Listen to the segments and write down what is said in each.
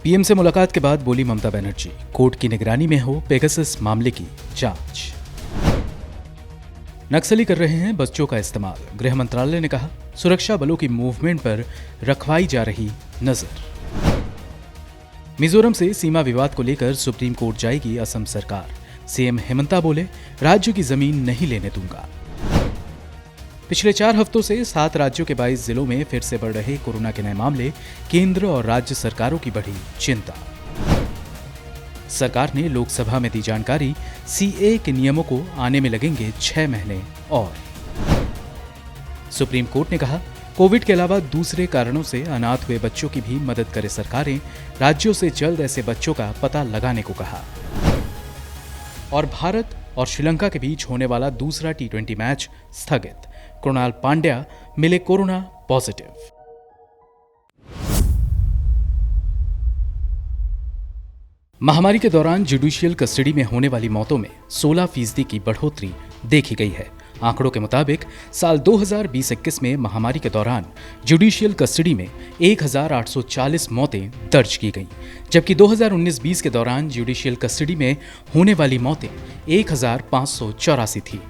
PM से मुलाकात के बाद बोली ममता बनर्जी, कोर्ट की निगरानी में हो पेगासस मामले की जांच। नक्सली कर रहे हैं बच्चों का इस्तेमाल, गृह मंत्रालय ने कहा। सुरक्षा बलों की मूवमेंट पर रखवाई जा रही नजर। मिजोरम से सीमा विवाद को लेकर सुप्रीम कोर्ट जाएगी असम सरकार। सीएम हेमंता बोले, राज्य की जमीन नहीं लेने दूंगा। पिछले 4 हफ्तों से 7 राज्यों के 22 जिलों में फिर से बढ़ रहे कोरोना के नए मामले, केंद्र और राज्य सरकारों की बढ़ी चिंता। सरकार ने लोकसभा में दी जानकारी, सीए के नियमों को आने में लगेंगे 6 महीने और। सुप्रीम कोर्ट ने कहा, कोविड के अलावा दूसरे कारणों से अनाथ हुए बच्चों की भी मदद करे सरकारें, राज्यों से जल्द ऐसे बच्चों का पता लगाने को कहा। और भारत और श्रीलंका के बीच होने वाला दूसरा T20 मैच स्थगित, कृणाल पांड्या मिले कोरोना पॉजिटिव। महामारी के दौरान जुडिशियल कस्टडी में होने वाली मौतों में 16% की बढ़ोतरी देखी गई है। आंकड़ों के मुताबिक साल 2020-21 में महामारी के दौरान जुडिशियल कस्टडी में 1840 मौतें दर्ज की गईं, जबकि 2019-20 के दौरान जुडिशियल कस्टडी में होने वाली मौतें 1584 थी।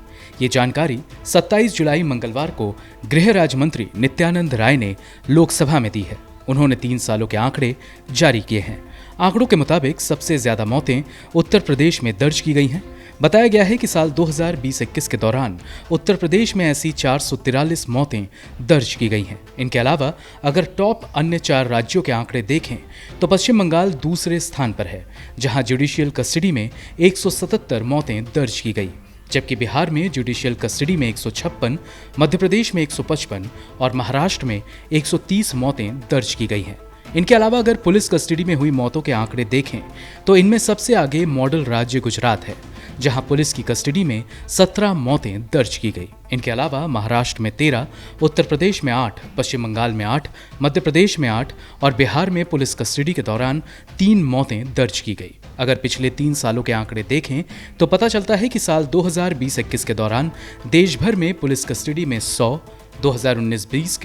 ये जानकारी 27 जुलाई मंगलवार को गृह राज्य मंत्री नित्यानंद राय ने लोकसभा में दी है। उन्होंने 3 सालों के आंकड़े जारी किए हैं। आंकड़ों के मुताबिक सबसे ज्यादा मौतें उत्तर प्रदेश में दर्ज की गई हैं। बताया गया है कि साल 2020-21 के दौरान उत्तर प्रदेश में ऐसी 443 मौतें दर्ज की गई हैं। इनके अलावा अगर टॉप अन्य 4 राज्यों के आंकड़े देखें तो पश्चिम बंगाल दूसरे स्थान पर है, जहां जुडिशियल कस्टडी में 177 मौतें दर्ज की गई, जबकि बिहार में जुडिशियल कस्टडी में 156, मध्य प्रदेश में 155 और महाराष्ट्र में 130 मौतें दर्ज की गई हैं। इनके अलावा अगर पुलिस कस्टडी में हुई मौतों के आंकड़े देखें तो इनमें सबसे आगे मॉडल राज्य गुजरात है, जहां पुलिस की कस्टडी में 17 मौतें दर्ज की गई। इनके अलावा महाराष्ट्र में 13, उत्तर प्रदेश में 8, पश्चिम बंगाल में 8, मध्य प्रदेश में 8 और बिहार में पुलिस कस्टडी के दौरान 3 मौतें दर्ज की गई। अगर पिछले 3 सालों के आंकड़े देखें तो पता चलता है कि साल 2020-21 के दौरान देश भर में पुलिस कस्टडी में 100, 2019-20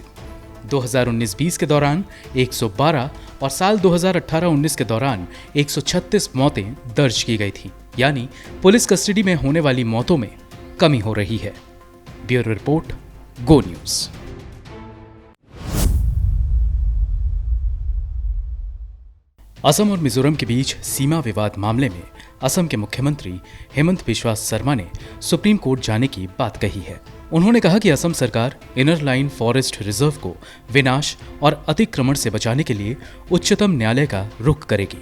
के दौरान 112 और साल 2018-19 के दौरान 136 मौतें दर्ज की गई थीं। यानी पुलिस कस्टडी में होने वाली मौतों में कमी हो रही है। ब्यूरो रिपोर्ट, गो न्यूज। असम और मिजोरम के बीच सीमा विवाद मामले में असम के मुख्यमंत्री हेमंत बिस्वा शर्मा ने सुप्रीम कोर्ट जाने की बात कही है। उन्होंने कहा कि असम सरकार इनर लाइन फॉरेस्ट रिजर्व को विनाश और अतिक्रमण से बचाने के लिए उच्चतम न्यायालय का रुख करेगी।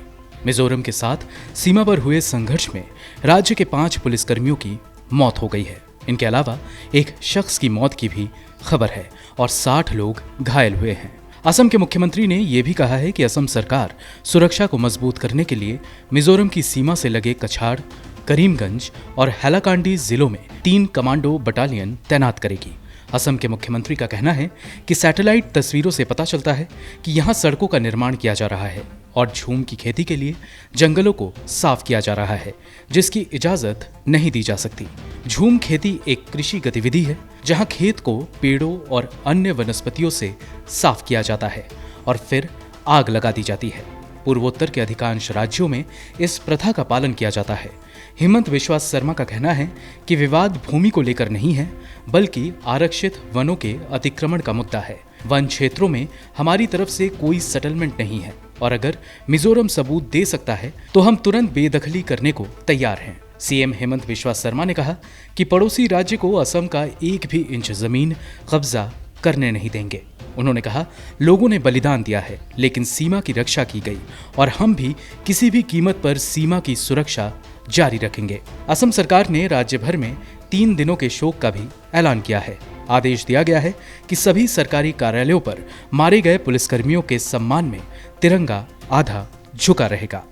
मिजोरम के साथ सीमा पर हुए संघर्ष में राज्य के 5 पुलिसकर्मियों की मौत हो गई है। इनके अलावा एक शख्स की मौत की भी खबर है और 60 लोग घायल हुए हैं। असम के मुख्यमंत्री ने यह भी कहा है कि असम सरकार सुरक्षा को मजबूत करने के लिए मिजोरम की सीमा से लगे कछाड़, करीमगंज और हैलाकांडी जिलों में 3 कमांडो बटालियन तैनात करेगी। असम के मुख्यमंत्री का कहना है कि सैटेलाइट तस्वीरों से पता चलता है कि यहाँ सड़कों का निर्माण किया जा रहा है और झूम की खेती के लिए जंगलों को साफ किया जा रहा है, जिसकी इजाजत नहीं दी जा सकती। झूम खेती एक कृषि गतिविधि है जहाँ खेत को पेड़ों और अन्य वनस्पतियों से साफ किया जाता है और फिर आग लगा दी जाती है। पूर्वोत्तर के अधिकांश राज्यों में इस प्रथा का पालन किया जाता है। हेमंत बिस्वा शर्मा का कहना है कि विवाद भूमि को लेकर नहीं है, बल्कि आरक्षित वनों के अतिक्रमण का मुद्दा है। वन क्षेत्रों में हमारी तरफ से कोई सेटलमेंट नहीं है और अगर मिजोरम सबूत दे सकता है तो हम तुरंत बेदखली करने को तैयार हैं। सीएम हेमंत बिस्वा शर्मा ने कहा कि पड़ोसी राज्य को असम का 1 भी इंच जमीन कब्जा करने नहीं देंगे। उन्होंने कहा, लोगों ने बलिदान दिया है लेकिन सीमा की रक्षा की गई और हम भी किसी भी कीमत पर सीमा की सुरक्षा जारी रखेंगे। असम सरकार ने राज्य भर में 3 दिनों के शोक का भी ऐलान किया है। आदेश दिया गया है कि सभी सरकारी कार्यालयों पर मारे गए पुलिसकर्मियों के सम्मान में तिरंगा आधा झुका रहेगा।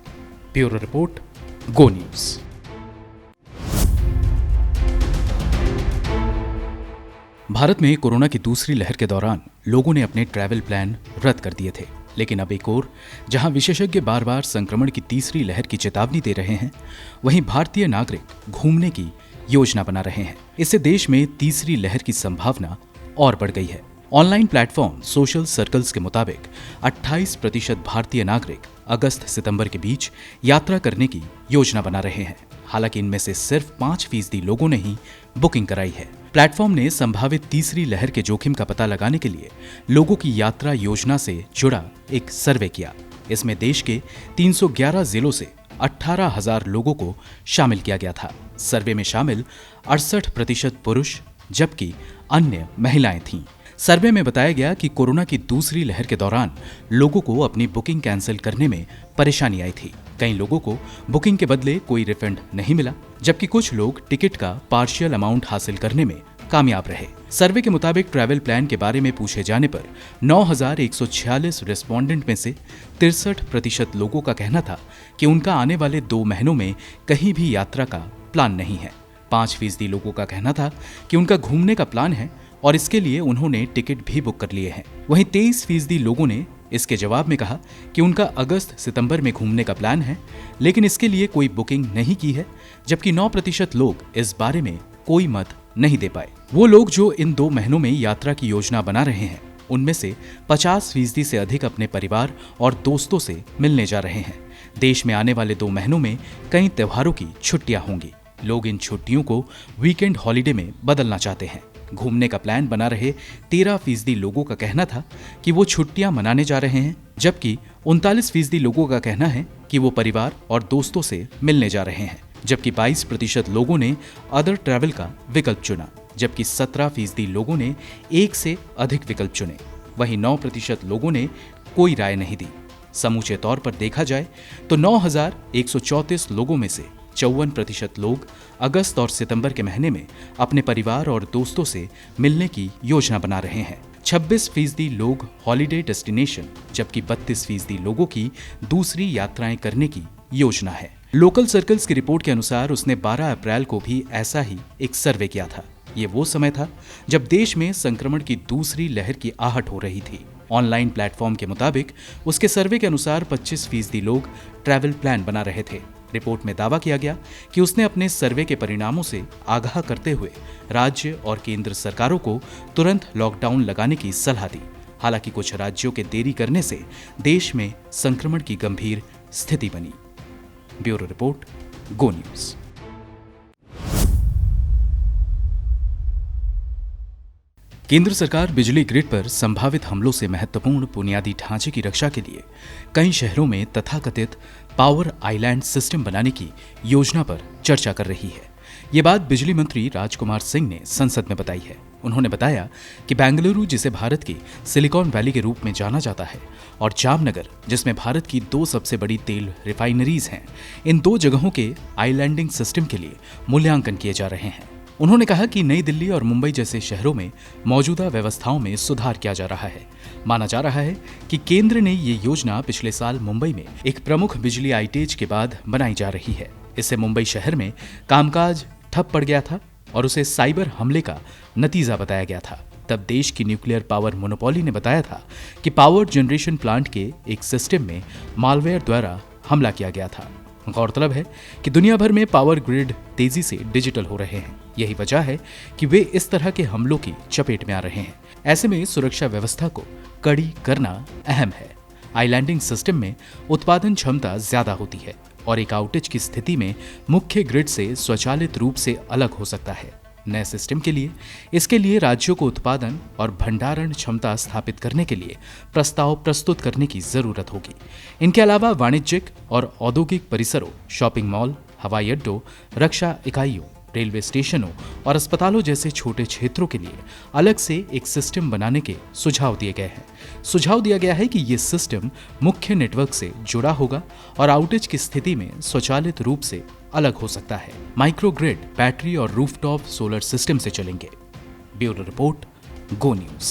ब्यूरो रिपोर्ट, गो न्यूज। भारत में कोरोना की दूसरी लहर के दौरान लोगों ने अपने ट्रैवल प्लान रद्द कर दिए थे, लेकिन अब एक और जहां विशेषज्ञ बार बार संक्रमण की तीसरी लहर की चेतावनी दे रहे हैं, वहीं भारतीय नागरिक घूमने की योजना बना रहे हैं। इससे देश में तीसरी लहर की संभावना और बढ़ गई है। ऑनलाइन प्लेटफॉर्म सोशल सर्कल्स के मुताबिक 28% भारतीय नागरिक अगस्त सितंबर के बीच यात्रा करने की योजना बना रहे हैं। हालांकि इनमें से सिर्फ 5% लोगों ने ही बुकिंग कराई है। प्लेटफॉर्म ने संभावित तीसरी लहर के जोखिम का पता लगाने के लिए लोगों की यात्रा योजना से जुड़ा एक सर्वे किया। इसमें देश के 311 जिलों से 18,000 लोगों को शामिल किया गया था। सर्वे में शामिल 68% पुरुष जबकि अन्य महिलाएं थीं। सर्वे में बताया गया कि कोरोना की दूसरी लहर के दौरान लोगों को अपनी बुकिंग कैंसिल करने में परेशानी आई थी। कई लोगों को बुकिंग के बदले कोई रिफंड नहीं मिला, जबकि कुछ लोग टिकट का पार्शियल अमाउंट हासिल करने में कामयाब रहे। सर्वे के मुताबिक ट्रैवल प्लान के बारे में पूछे जाने पर 9,146 रेस्पोंडेंट में से 63% लोगों का कहना था कि उनका आने वाले 2 महीनों में कहीं भी यात्रा का प्लान नहीं है। 5% लोगों का कहना था कि उनका घूमने का प्लान है और इसके लिए उन्होंने टिकट भी बुक कर लिए हैं। वहीं 23% लोगों ने इसके जवाब में कहा कि उनका अगस्त सितंबर में घूमने का प्लान है, लेकिन इसके लिए कोई बुकिंग नहीं की है, जबकि 9% लोग इस बारे में कोई मत नहीं दे पाए। वो लोग जो इन 2 महीनों में यात्रा की योजना बना रहे हैं, उनमें से 50% से अधिक अपने परिवार और दोस्तों से मिलने जा रहे हैं। देश में आने वाले 2 महीनों में कई त्योहारों की छुट्टियां होंगी। लोग इन छुट्टियों को वीकेंड हॉलिडे में बदलना चाहते हैं। घूमने का प्लान बना रहे 13% लोगों का कहना था कि वो छुट्टियां मनाने जा रहे हैं, जबकि 39% लोगों का कहना है कि वो परिवार और दोस्तों से मिलने जा रहे हैं। जबकि 22% लोगों ने अदर ट्रैवल का विकल्प चुना, जबकि 17% लोगों ने एक से अधिक विकल्प चुने। वहीं 9% लोगों ने कोई राय नहीं दी। समूचे तौर पर देखा जाए तो 9,134 लोगों में से 54% लोग अगस्त और सितंबर के महीने में अपने परिवार और दोस्तों से मिलने की योजना बना रहे हैं। 26% लोग हॉलिडे डेस्टिनेशन, जबकि 32% लोगों की दूसरी यात्राएं करने की योजना है। लोकल सर्कल्स की रिपोर्ट के अनुसार उसने 12 अप्रैल को भी ऐसा ही एक सर्वे किया था। ये वो समय था जब देश में संक्रमण की दूसरी लहर की आहट हो रही थी। ऑनलाइन प्लेटफॉर्म के मुताबिक उसके सर्वे के अनुसार 25% लोग ट्रैवल प्लान बना रहे थे। रिपोर्ट में दावा किया गया कि उसने अपने सर्वे के परिणामों से आगाह करते हुए राज्य और केंद्र सरकारों को तुरंत लॉकडाउन लगाने की सलाह दी। हालांकि कुछ राज्यों के देरी करने से देश में संक्रमण की गंभीर स्थिति बनी। ब्यूरो रिपोर्ट, गो न्यूज। केंद्र सरकार बिजली ग्रिड पर संभावित हमलों से महत्वपूर्ण बुनियादी ढांचे की रक्षा के लिए कई शहरों में तथाकथित पावर आइलैंड सिस्टम बनाने की योजना पर चर्चा कर रही है। ये बात बिजली मंत्री राजकुमार सिंह ने संसद में बताई है। उन्होंने बताया कि बेंगलुरु, जिसे भारत की सिलिकॉन वैली के रूप में जाना जाता है, और जामनगर, जिसमें भारत की 2 सबसे बड़ी तेल रिफाइनरीज हैं, इन 2 जगहों के आइलैंडिंग सिस्टम के लिए मूल्यांकन किए जा रहे हैं। उन्होंने कहा कि नई दिल्ली और मुंबई जैसे शहरों में मौजूदा व्यवस्थाओं में सुधार किया जा रहा है। माना जा रहा है कि केंद्र ने ये योजना पिछले साल मुंबई में एक प्रमुख बिजली आउटेज के बाद बनाई जा रही है। इससे मुंबई शहर में कामकाज ठप पड़ गया था और उसे साइबर हमले का नतीजा बताया गया था। तब देश की न्यूक्लियर पावर मोनोपोली ने बताया था कि पावर जनरेशन प्लांट के एक सिस्टम में मालवेयर द्वारा हमला किया गया था। गौरतलब है कि दुनिया भर में पावर ग्रिड तेजी से डिजिटल हो रहे हैं। यही वजह है कि वे इस तरह के हमलों की चपेट में आ रहे हैं। ऐसे में सुरक्षा व्यवस्था को कड़ी करना अहम है। आइलैंडिंग सिस्टम में उत्पादन क्षमता ज्यादा होती है और एक आउटेज की स्थिति में मुख्य ग्रिड से स्वचालित रूप से अलग हो सकता है। नए सिस्टम के लिए इसके लिए राज्यों को उत्पादन और भंडारण क्षमता स्थापित करने के लिए प्रस्ताव प्रस्तुत करने की जरूरत होगी। इनके अलावा वाणिज्यिक और औद्योगिक परिसरों, शॉपिंग मॉल, हवाई अड्डों, रक्षा इकाइयों, रेलवे स्टेशनों और अस्पतालों जैसे छोटे क्षेत्रों के लिए अलग से एक सिस्टम बनाने के सुझाव दिए गए हैं। सुझाव दिया गया है कि ये सिस्टम मुख्य नेटवर्क से जुड़ा होगा और आउटेज की स्थिति में स्वचालित रूप से अलग हो सकता है। माइक्रोग्रिड बैटरी और रूफटॉप सोलर सिस्टम से चलेंगे। ब्यूरो रिपोर्ट, गो न्यूज।